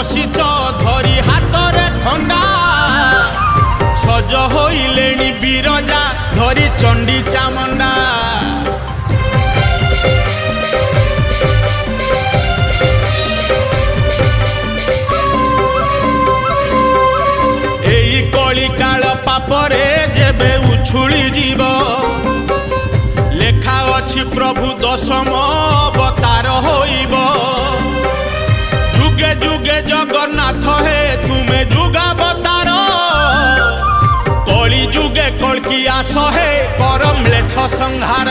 बसिच धरी हातरे खंडा सज होइलेनी बिरजा धरी चंडी चामुंडा एई कली काल पापरे जेबे उछुली जीव लेखा अछि प्रभु दशम अवतार होइब जुगे जुगे जगन्नाथ हे तुमे जुगावतार कली जुगे कल्की आस हे परम लेछ संहार।